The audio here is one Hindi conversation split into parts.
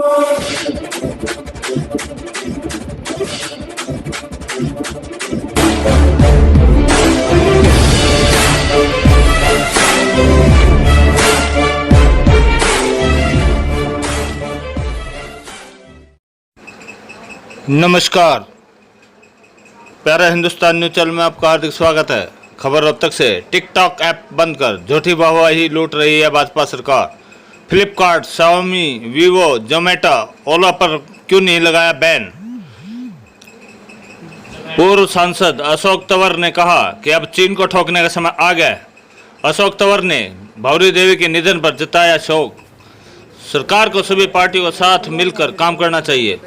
नमस्कार, प्यारा हिंदुस्तान न्यूज चैनल में आपका हार्दिक स्वागत है। खबर अब तक से, टिकटॉक ऐप बंद कर झूठी वाहवाही लूट रही है भाजपा सरकार। फ्लिपकार्ट, शाओमी, वीवो, जोमेटो, ओला पर क्यों नहीं लगाया बैन। पूर्व सांसद अशोक तंवर ने कहा कि अब चीन को ठोकने का समय आ गया है। अशोक तंवर ने भौरी देवी के निधन पर जताया शोक। सरकार को सभी पार्टियों के साथ मिलकर काम करना चाहिए।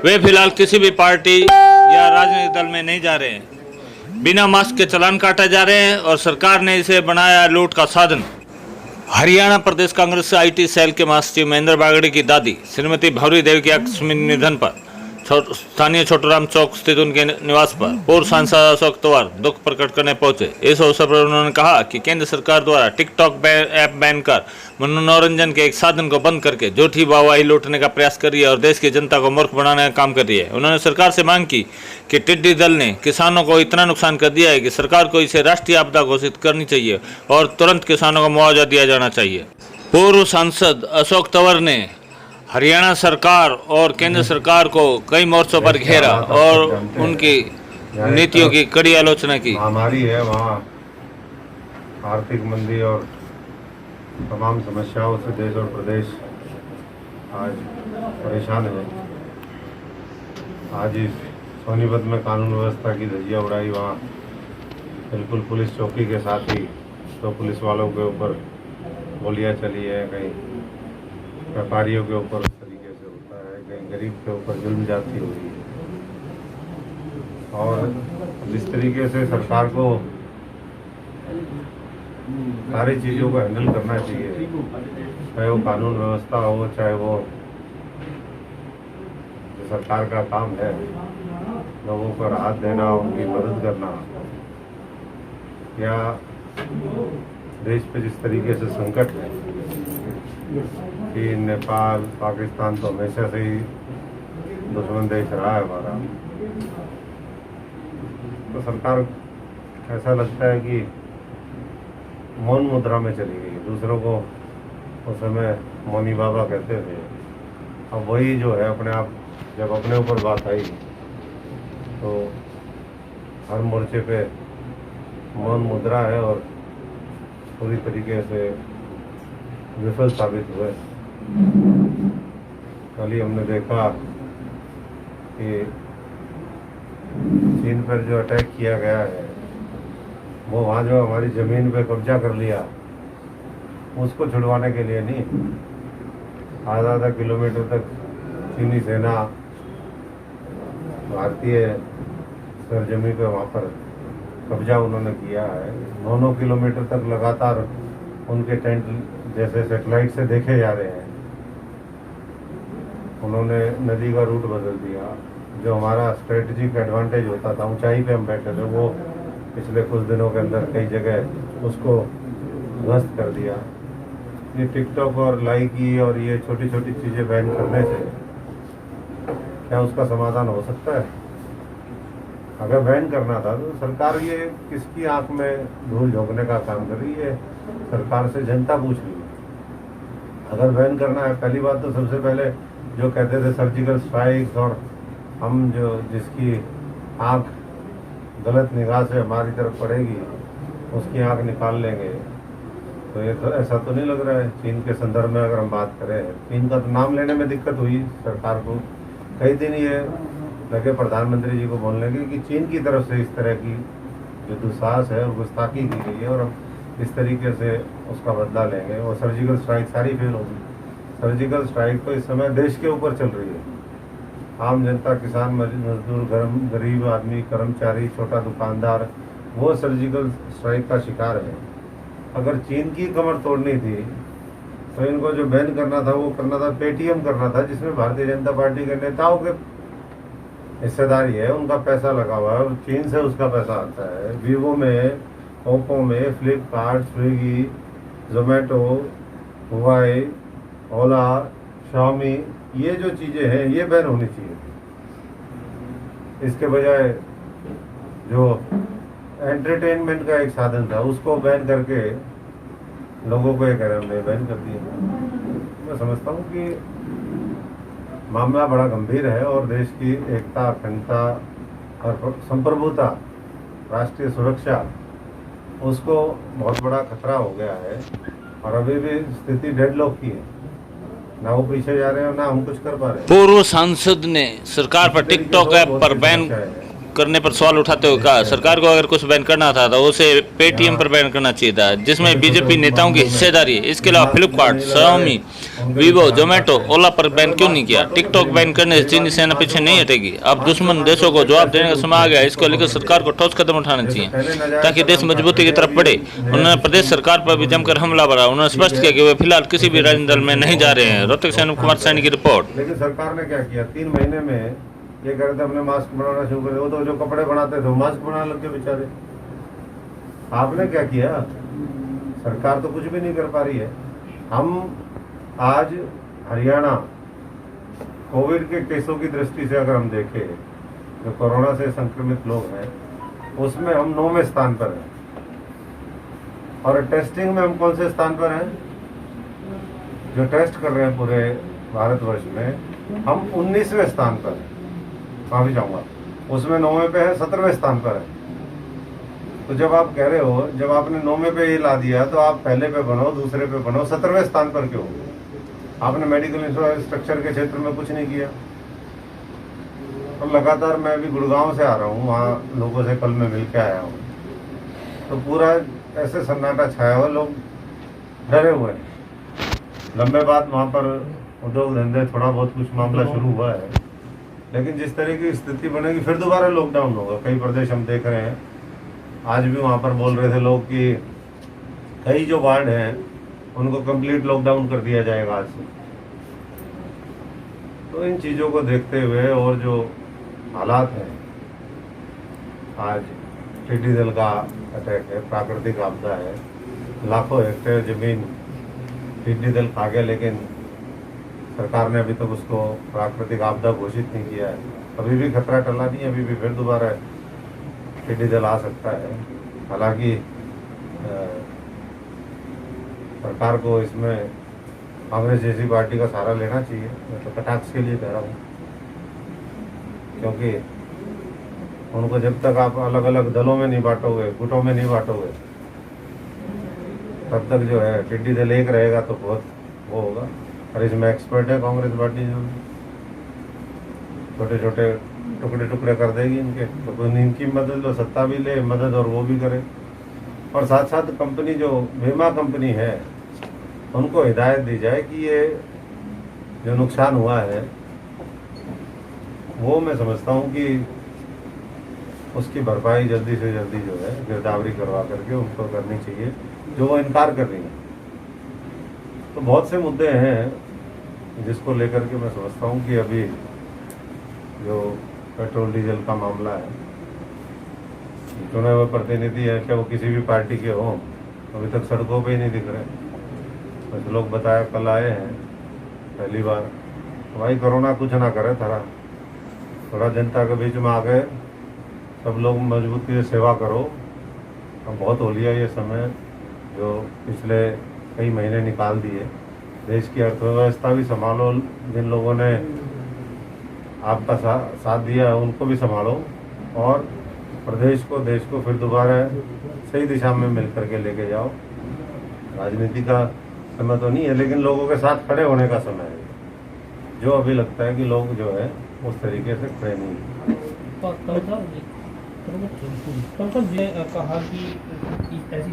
वे फिलहाल किसी भी पार्टी या राजनीतिक दल में नहीं जा रहे हैं। बिना मास्क के चालान काटे जा रहे हैं और सरकार ने इसे बनाया लूट का साधन। हरियाणा प्रदेश कांग्रेस आईटी सेल के महासचिव महेंद्र बागड़ी की दादी श्रीमती भौरी देवी के आकस्मिक निधन पर स्थानीय छोटूराम चौक स्थित उनके निवास पर पूर्व सांसद अशोक तंवर दुख प्रकट करने पहुंचे। इस अवसर पर उन्होंने कहा कि केंद्र सरकार द्वारा टिकटॉक ऐप बैन कर मनोरंजन के एक साधन को बंद करके झूठी वाहवाही लूटने का प्रयास कर रही है और देश की जनता को मूर्ख बनाने का काम कर रही है। उन्होंने सरकार से मांग की कि टिड्डी दल ने किसानों को इतना नुकसान कर दिया है कि सरकार को इसे राष्ट्रीय आपदा घोषित करनी चाहिए और तुरंत किसानों को मुआवजा दिया जाना चाहिए। पूर्व सांसद अशोक तंवर ने हरियाणा सरकार और केंद्र सरकार को कई मोर्चों पर घेरा और उनकी नीतियों की कड़ी आलोचना की। महामारी है, वहाँ आर्थिक मंदी और तमाम समस्याओं से देश और प्रदेश आज परेशान है। आज इस सोनीपत में कानून व्यवस्था की धज्जियां उड़ाई, वहाँ बिल्कुल पुलिस चौकी के साथ ही तो पुलिस वालों के ऊपर गोलियां चली है, कहीं व्यापारियों के ऊपर इस तरीके से होता है, कहीं गरीब के ऊपर जुल्म ज्यादती हो रही है। और जिस तरीके से सरकार को सारी चीज़ों को हैंडल करना चाहिए, चाहे वो कानून व्यवस्था हो, चाहे वो जो सरकार का काम है लोगों को राहत देना, उनकी मदद करना, या देश पे जिस तरीके से संकट है कि नेपाल, पाकिस्तान तो हमेशा से ही दुश्मन देश रहा है हमारा, तो सरकार ऐसा लगता है कि मौन मुद्रा में चली गई। दूसरों को उस समय मौनी बाबा कहते थे, अब वही जो है अपने आप जब अपने ऊपर बात आई तो हर मोर्चे पे मौन मुद्रा है और पूरी तरीके से विफल साबित हुए। कल ही हमने देखा कि चीन पर जो अटैक किया गया है, वो वहाँ जो हमारी ज़मीन पे कब्जा कर लिया, उसको छुड़वाने के लिए नहीं, आधा किलोमीटर तक चीनी सेना भारतीय सरजमी पे वहाँ पर कब्जा उन्होंने किया है। 9 किलोमीटर तक लगातार उनके टेंट जैसे सैटेलाइट से देखे जा रहे हैं। उन्होंने नदी का रूट बदल दिया। जो हमारा स्ट्रेटजिक एडवांटेज होता था, ऊंचाई पे हम बैठे थे, वो पिछले कुछ दिनों के अंदर कई जगह उसको ध्वस्त कर दिया। ये टिकटॉक और लाइकी और ये छोटी छोटी चीज़ें बैन करने से क्या उसका समाधान हो सकता है? अगर बैन करना था तो सरकार ये किसकी आंख में धूल झोंकने का काम कर रही है? सरकार से जनता पूछ रही है। अगर बैन करना है, पहली बात तो सबसे पहले जो कहते थे सर्जिकल स्ट्राइक्स, और हम जो जिसकी आंख गलत निगाह से हमारी तरफ पड़ेगी उसकी आंख निकाल लेंगे, तो ये तो ऐसा तो नहीं लग रहा है। चीन के संदर्भ में अगर हम बात करें, चीन का तो नाम लेने में दिक्कत हुई सरकार को। कई दिन ये लगे प्रधानमंत्री जी को बोलने की कि चीन की तरफ से इस तरह की जो दुस्साहस है और गुस्ताखी की गई है और हम इस तरीके से उसका बदला लेंगे। और सर्जिकल स्ट्राइक सारी फेल होगी। सर्जिकल स्ट्राइक तो इस समय देश के ऊपर चल रही है। आम जनता, किसान, मजदूर, गरीब आदमी, कर्मचारी, छोटा दुकानदार, वो सर्जिकल स्ट्राइक का शिकार है। अगर चीन की कमर तोड़नी थी तो इनको जो बैन करना था वो करना था, पेटीएम करना था, जिसमें भारतीय जनता पार्टी के नेताओं के हिस्सेदारी है, उनका पैसा लगा हुआ है और चीन से उसका पैसा आता है। वीवो में, ओप्पो में, फ्लिपकार्ट, स्विगी, जोमेटो, हुआई, ओला, शाओमी, ये जो चीज़ें हैं ये बैन होनी चाहिए। इसके बजाय जो एंटरटेनमेंट का एक साधन था उसको बैन करके लोगों को एक आराम में बैन कर दिया। मैं समझता हूँ कि मामला बड़ा गंभीर है और देश की एकता, अखंडता और संप्रभुता, राष्ट्रीय सुरक्षा, उसको बहुत बड़ा खतरा हो गया है। और अभी भी स्थिति डेडलॉक की है, ना वो पीछे जा रहे हैं ना हम कुछ कर पा रहे हैं। पूर्व सांसद ने सरकार पर टिकटॉक ऐप पर बैन करने पर सवाल उठाते हुए कहा सरकार को अगर कुछ बैन करना था तो उसे पेटीएम पर बैन करना चाहिए था जिसमें बीजेपी नेताओं की हिस्सेदारी है। इसके अलावा फ्लिपकार्ट, Xiaomi, Vivo, Zomato, ओला पर बैन क्यों नहीं किया? टिकटॉक बैन करने से चीनी सेना पीछे नहीं हटेगी। अब दुश्मन देशों को जवाब देने का समय आ गया। इसको लेकर सरकार को ठोस कदम उठाना चाहिए ताकि देश मजबूती की तरफ बढ़े। उन्होंने प्रदेश सरकार पर भी जमकर हमला भरा। उन्होंने स्पष्ट किया कि वे फिलहाल किसी भी राजनीतिक दल में नहीं जा रहे हैं। रोहतक से अनुप कुमार सैनी की रिपोर्ट। लेकिन सरकार ने क्या किया, 3 महीने में ये कर रहे थे हमने मास्क बनाना शुरू कर दिया। वो तो जो कपड़े बनाते थे मास्क बनाने लग गए बेचारे। आपने क्या किया? सरकार तो कुछ भी नहीं कर पा रही है। हम आज हरियाणा कोविड के केसों की दृष्टि से अगर हम देखें, जो कोरोना से संक्रमित लोग हैं उसमें हम 9वें स्थान पर हैं। और टेस्टिंग में हम कौन से स्थान पर हैं? जो टेस्ट कर रहे हैं पूरे भारतवर्ष में हम 19वें स्थान पर हैं। माफी चाहूँगा, उसमें 9वें पे है, 17वें स्थान पर है। तो जब आप कह रहे हो, जब आपने 9वें पे ये ला दिया तो आप पहले पे बनो, दूसरे पे बनो, 17वें स्थान पर क्यों? आपने मेडिकल इंफ्रास्ट्रक्चर के क्षेत्र में कुछ नहीं किया। तो लगातार मैं अभी गुड़गांव से आ रहा हूँ, वहाँ लोगों से कल मैं मिल के आया हूँ, तो पूरा ऐसे सन्नाटा छाया हुआ, लोग डरे हुए हैं। लंबे बाद वहाँ पर उद्योग धंधे थोड़ा बहुत कुछ मामला शुरू हुआ है, लेकिन जिस तरह की स्थिति बनेगी फिर दोबारा लॉकडाउन होगा। कई प्रदेश हम देख रहे हैं, आज भी वहाँ पर बोल रहे थे लोग कि कई जो वार्ड हैं उनको कंप्लीट लॉकडाउन कर दिया जाएगा आज से। तो इन चीज़ों को देखते हुए और जो हालात हैं, आज टिड्डी दल का अटैक है, प्राकृतिक आपदा है, लाखों हेक्टेयर जमीन टिड्डी दल खा गया, लेकिन सरकार ने अभी तक उसको प्राकृतिक आपदा घोषित नहीं किया है। अभी भी खतरा टला नहीं, अभी भी फिर दोबारा टिड्डी दल आ सकता है। हालांकि सरकार को इसमें कांग्रेस जैसी पार्टी का सहारा लेना चाहिए। मैं तो कटाक्ष के लिए कह रहा हूँ, क्योंकि उनको जब तक आप अलग अलग दलों में नहीं बांटोगे, गुटों में नहीं बांटोगे, तब तक जो है टिड्डी दल एक रहेगा तो बहुत वो होगा। और इसमें एक्सपर्ट है कांग्रेस पार्टी, जो छोटे छोटे टुकड़े टुकड़े कर देगी इनके, तो इनकी मदद लो, सत्ता भी ले मदद और वो भी करे। और साथ साथ कंपनी जो बीमा कंपनी है उनको हिदायत दी जाए कि ये जो नुकसान हुआ है वो मैं समझता हूँ कि उसकी भरपाई जल्दी से जल्दी जो है गिरदावरी करवा करके उनको करनी चाहिए, जो वो इनकार कर रही है। तो बहुत से मुद्दे हैं जिसको लेकर के मैं समझता हूँ कि अभी जो पेट्रोल डीजल का मामला है, चुने हुए प्रतिनिधि है, क्या वो किसी भी पार्टी के हों, अभी तक सड़कों पे ही नहीं दिख रहे। कुछ लोग बताया कल आए हैं पहली बार, तो भाई कोरोना कुछ ना करे, थोड़ा जनता के बीच में आ गए, सब लोग मजबूती से सेवा करो। अब बहुत हो लिया ये समय जो पिछले कई महीने निकाल दिए। देश की अर्थव्यवस्था भी संभालो, जिन लोगों ने आपका साथ दिया है उनको भी संभालो, और प्रदेश को, देश को फिर दोबारा सही दिशा में मिल करके लेके जाओ। राजनीति का समय तो नहीं है, लेकिन लोगों के साथ खड़े होने का समय है, जो अभी लगता है कि लोग जो है उस तरीके से खड़े नहीं हैं। कहा कि ऐसी